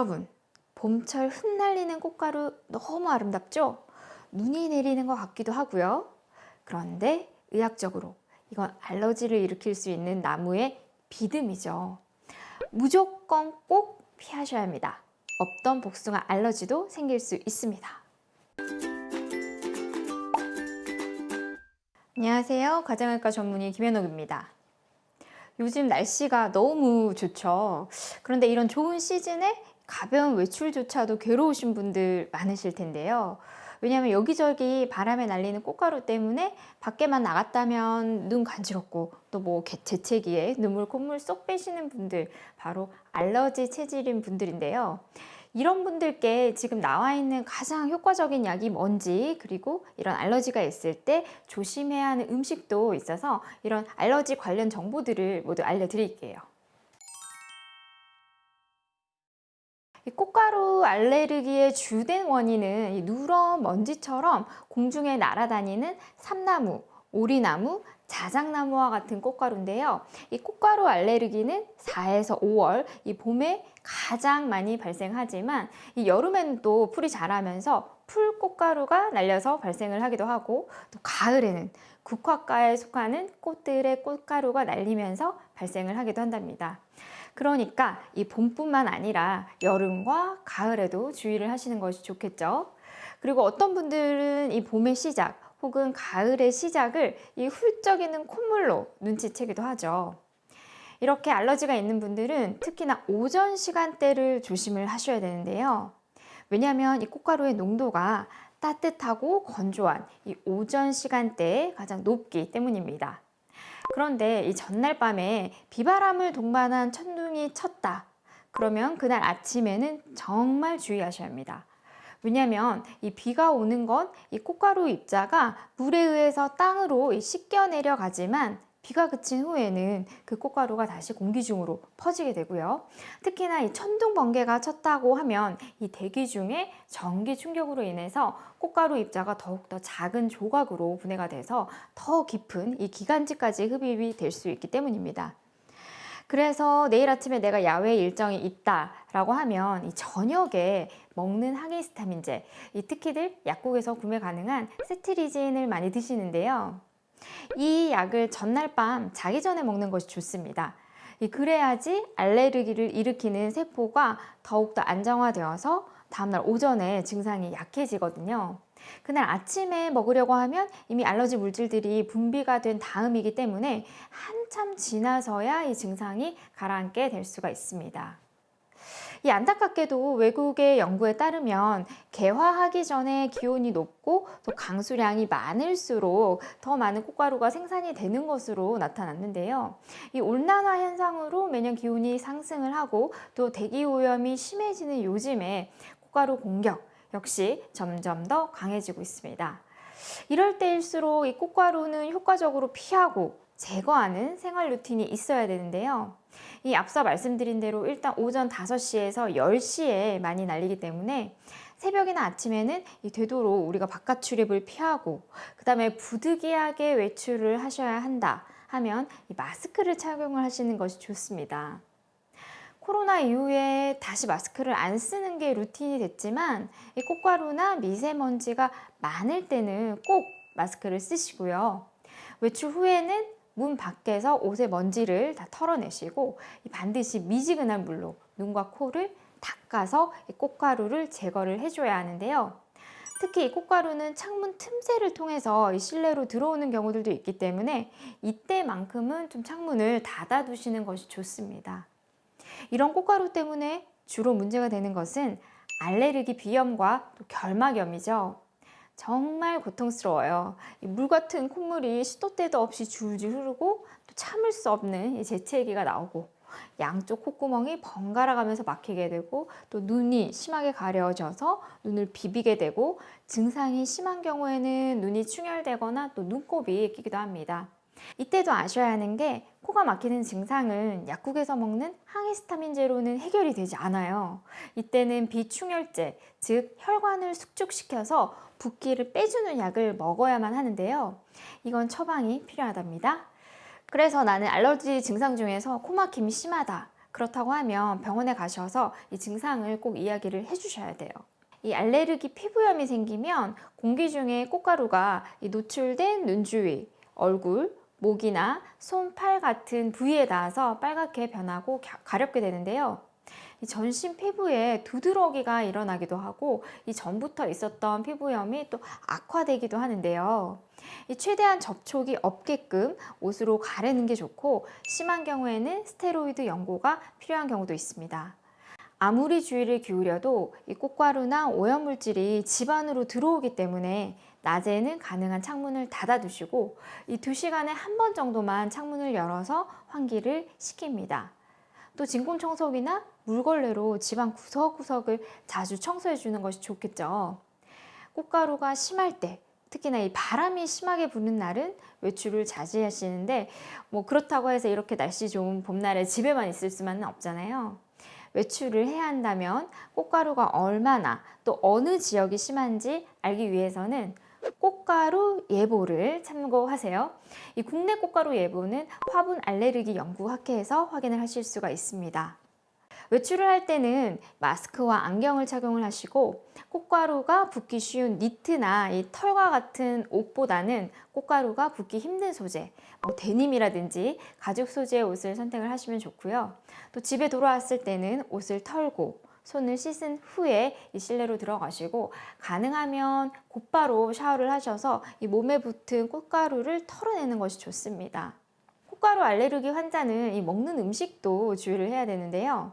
여러분, 봄철 흩날리는 꽃가루 너무 아름답죠? 눈이 내리는 것 같기도 하고요. 그런데 의학적으로 이건 알러지를 일으킬 수 있는 나무의 비듬이죠. 무조건 꼭 피하셔야 합니다. 없던 복숭아 알러지도 생길 수 있습니다. 안녕하세요. 가정의과 전문의 김현옥입니다. 요즘 날씨가 너무 좋죠. 그런데 이런 좋은 시즌에 가벼운 외출조차도 괴로우신 분들 많으실 텐데요. 왜냐하면 여기저기 바람에 날리는 꽃가루 때문에 밖에만 나갔다면 눈 간지럽고 또 뭐 재채기에 눈물 콧물 쏙 빼시는 분들, 바로 알러지 체질인 분들인데요. 이런 분들께 지금 나와 있는 가장 효과적인 약이 뭔지, 그리고 이런 알러지가 있을 때 조심해야 하는 음식도 있어서 이런 알러지 관련 정보들을 모두 알려드릴게요. 이 꽃가루 알레르기의 주된 원인은 이 누런 먼지처럼 공중에 날아다니는 삼나무, 오리나무, 자작나무와 같은 꽃가루인데요. 이 꽃가루 알레르기는 4에서 5월, 이 봄에 가장 많이 발생하지만 이 여름에는 또 풀이 자라면서 풀 꽃가루가 날려서 발생을 하기도 하고, 또 가을에는 국화과에 속하는 꽃들의 꽃가루가 날리면서 발생을 하기도 한답니다. 그러니까 이 봄뿐만 아니라 여름과 가을에도 주의를 하시는 것이 좋겠죠. 그리고 어떤 분들은 이 봄의 시작 혹은 가을의 시작을 이 훌쩍이는 콧물로 눈치채기도 하죠. 이렇게 알러지가 있는 분들은 특히나 오전 시간대를 조심을 하셔야 되는데요. 왜냐하면 이 꽃가루의 농도가 따뜻하고 건조한 이 오전 시간대에 가장 높기 때문입니다. 그런데 이 전날 밤에 비바람을 동반한 천둥이 쳤다. 그러면 그날 아침에는 정말 주의하셔야 합니다. 왜냐하면 이 비가 오는 건 이 꽃가루 입자가 물에 의해서 땅으로 씻겨 내려가지만 비가 그친 후에는 그 꽃가루가 다시 공기 중으로 퍼지게 되고요. 특히나 이 천둥 번개가 쳤다고 하면 이 대기 중에 전기 충격으로 인해서 꽃가루 입자가 더욱더 작은 조각으로 분해가 돼서 더 깊은 이 기관지까지 흡입이 될 수 있기 때문입니다. 그래서 내일 아침에 내가 야외 일정이 있다라고 하면 이 저녁에 먹는 항히스타민제, 이 특히들 약국에서 구매 가능한 세트리진을 많이 드시는데요. 이 약을 전날 밤 자기 전에 먹는 것이 좋습니다. 그래야지 알레르기를 일으키는 세포가 더욱더 안정화되어서 다음날 오전에 증상이 약해지거든요. 그날 아침에 먹으려고 하면 이미 알러지 물질들이 분비가 된 다음이기 때문에 한참 지나서야 이 증상이 가라앉게 될 수가 있습니다. 이 안타깝게도 외국의 연구에 따르면 개화하기 전에 기온이 높고 또 강수량이 많을수록 더 많은 꽃가루가 생산이 되는 것으로 나타났는데요. 이 온난화 현상으로 매년 기온이 상승을 하고 또 대기 오염이 심해지는 요즘에 꽃가루 공격 역시 점점 더 강해지고 있습니다. 이럴 때일수록 이 꽃가루는 효과적으로 피하고 제거하는 생활 루틴이 있어야 되는데요. 이 앞서 말씀드린 대로 일단 오전 5시에서 10시에 많이 날리기 때문에 새벽이나 아침에는 되도록 우리가 바깥 출입을 피하고, 그 다음에 부득이하게 외출을 하셔야 한다 하면 이 마스크를 착용을 하시는 것이 좋습니다. 코로나 이후에 다시 마스크를 안 쓰는 게 루틴이 됐지만 이 꽃가루나 미세먼지가 많을 때는 꼭 마스크를 쓰시고요. 외출 후에는 문 밖에서 옷의 먼지를 다 털어내시고 반드시 미지근한 물로 눈과 코를 닦아서 이 꽃가루를 제거를 해줘야 하는데요. 특히 이 꽃가루는 창문 틈새를 통해서 이 실내로 들어오는 경우들도 있기 때문에 이때만큼은 좀 창문을 닫아두시는 것이 좋습니다. 이런 꽃가루 때문에 주로 문제가 되는 것은 알레르기 비염과 또 결막염이죠. 정말 고통스러워요. 물 같은 콧물이 시도 때도 없이 줄줄 흐르고 또 참을 수 없는 재채기가 나오고 양쪽 콧구멍이 번갈아 가면서 막히게 되고 또 눈이 심하게 가려져서 눈을 비비게 되고 증상이 심한 경우에는 눈이 충혈되거나 또 눈곱이 끼기도 합니다. 이때도 아셔야 하는 게 코가 막히는 증상은 약국에서 먹는 항히스타민제로는 해결이 되지 않아요. 이때는 비충혈제, 즉 혈관을 숙축시켜서 붓기를 빼주는 약을 먹어야만 하는데요. 이건 처방이 필요하답니다. 그래서 나는 알러지 증상 중에서 코 막힘이 심하다, 그렇다고 하면 병원에 가셔서 이 증상을 꼭 이야기를 해주셔야 돼요. 이 알레르기 피부염이 생기면 공기 중에 꽃가루가 노출된 눈 주위, 얼굴, 목이나 손, 팔 같은 부위에 닿아서 빨갛게 변하고 가렵게 되는데요. 이 전신 피부에 두드러기가 일어나기도 하고 이 전부터 있었던 피부염이 또 악화되기도 하는데요. 이 최대한 접촉이 없게끔 옷으로 가르는 게 좋고, 심한 경우에는 스테로이드 연고가 필요한 경우도 있습니다. 아무리 주의를 기울여도 이 꽃가루나 오염물질이 집 안으로 들어오기 때문에 낮에는 가능한 창문을 닫아두시고 이 2시간에 한 번 정도만 창문을 열어서 환기를 시킵니다. 또 진공청소기나 물걸레로 집안 구석구석을 자주 청소해 주는 것이 좋겠죠. 꽃가루가 심할 때, 특히나 이 바람이 심하게 부는 날은 외출을 자제하시는데, 그렇다고 해서 이렇게 날씨 좋은 봄날에 집에만 있을 수만은 없잖아요. 외출을 해야 한다면 꽃가루가 얼마나 또 어느 지역이 심한지 알기 위해서는 꽃가루 예보를 참고하세요. 이 국내 꽃가루 예보는 화분 알레르기 연구학회에서 확인을 하실 수가 있습니다. 외출을 할 때는 마스크와 안경을 착용을 하시고, 꽃가루가 붙기 쉬운 니트나 이 털과 같은 옷보다는 꽃가루가 붙기 힘든 소재, 데님이라든지 가죽 소재의 옷을 선택을 하시면 좋고요. 또 집에 돌아왔을 때는 옷을 털고 손을 씻은 후에 이 실내로 들어가시고, 가능하면 곧바로 샤워를 하셔서 이 몸에 붙은 꽃가루를 털어내는 것이 좋습니다. 꽃가루 알레르기 환자는 이 먹는 음식도 주의를 해야 되는데요.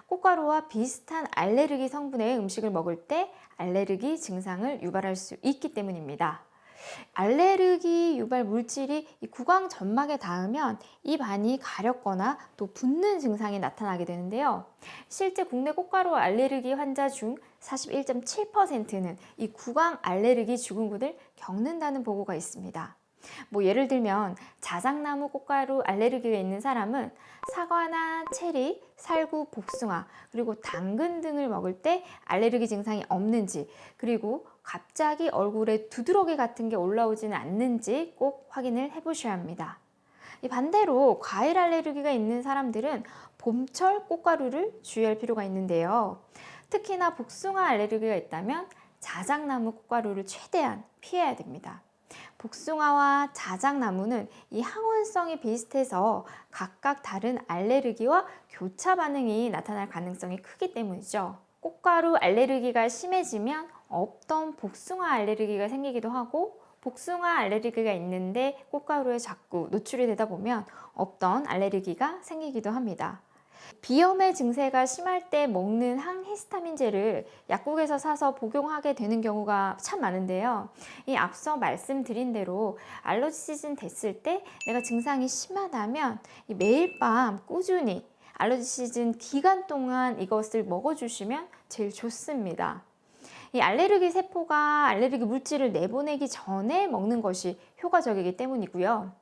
꽃가루와 비슷한 알레르기 성분의 음식을 먹을 때 알레르기 증상을 유발할 수 있기 때문입니다. 알레르기 유발 물질이 이 구강 점막에 닿으면 입 안이 가렵거나 또 붓는 증상이 나타나게 되는데요. 실제 국내 꽃가루 알레르기 환자 중 41.7%는 이 구강 알레르기 증후군을 겪는다는 보고가 있습니다. 예를 들면 자작나무 꽃가루 알레르기가 있는 사람은 사과나 체리, 살구, 복숭아, 그리고 당근 등을 먹을 때 알레르기 증상이 없는지, 그리고 갑자기 얼굴에 두드러기 같은 게 올라오지는 않는지 꼭 확인을 해보셔야 합니다. 반대로 과일 알레르기가 있는 사람들은 봄철 꽃가루를 주의할 필요가 있는데요. 특히나 복숭아 알레르기가 있다면 자작나무 꽃가루를 최대한 피해야 됩니다. 복숭아와 자작나무는 이 항원성이 비슷해서 각각 다른 알레르기와 교차 반응이 나타날 가능성이 크기 때문이죠. 꽃가루 알레르기가 심해지면 없던 복숭아 알레르기가 생기기도 하고, 복숭아 알레르기가 있는데 꽃가루에 자꾸 노출이 되다 보면 없던 알레르기가 생기기도 합니다. 비염의 증세가 심할 때 먹는 항히스타민제를 약국에서 사서 복용하게 되는 경우가 참 많은데요. 이 앞서 말씀드린 대로 알러지 시즌 됐을 때 내가 증상이 심하다면 매일 밤 꾸준히 알러지 시즌 기간 동안 이것을 먹어주시면 제일 좋습니다. 이 알레르기 세포가 알레르기 물질을 내보내기 전에 먹는 것이 효과적이기 때문이고요.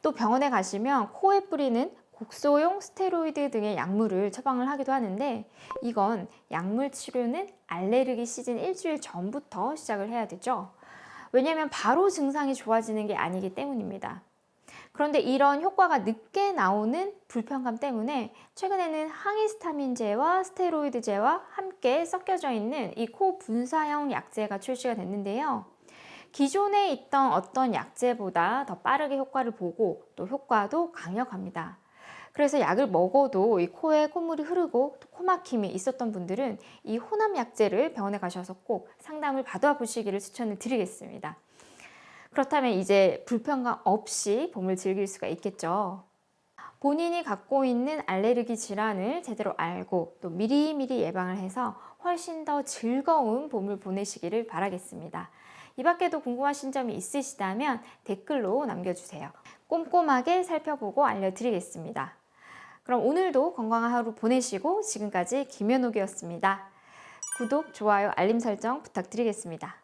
또 병원에 가시면 코에 뿌리는 국소용 스테로이드 등의 약물을 처방을 하기도 하는데, 이건 약물 치료는 알레르기 시즌 일주일 전부터 시작을 해야 되죠. 왜냐하면 바로 증상이 좋아지는 게 아니기 때문입니다. 그런데 이런 효과가 늦게 나오는 불편감 때문에 최근에는 항히스타민제와 스테로이드제와 함께 섞여져 있는 이 코 분사형 약제가 출시가 됐는데요. 기존에 있던 어떤 약제보다 더 빠르게 효과를 보고 또 효과도 강력합니다. 그래서 약을 먹어도 이 코에 콧물이 흐르고 또 코막힘이 있었던 분들은 이 혼합 약제를 병원에 가셔서 꼭 상담을 받아보시기를 추천을 드리겠습니다. 그렇다면 이제 불편감 없이 봄을 즐길 수가 있겠죠. 본인이 갖고 있는 알레르기 질환을 제대로 알고 또 미리미리 예방을 해서 훨씬 더 즐거운 봄을 보내시기를 바라겠습니다. 이 밖에도 궁금하신 점이 있으시다면 댓글로 남겨주세요. 꼼꼼하게 살펴보고 알려드리겠습니다. 그럼 오늘도 건강한 하루 보내시고, 지금까지 김연옥이었습니다. 구독, 좋아요, 알림 설정 부탁드리겠습니다.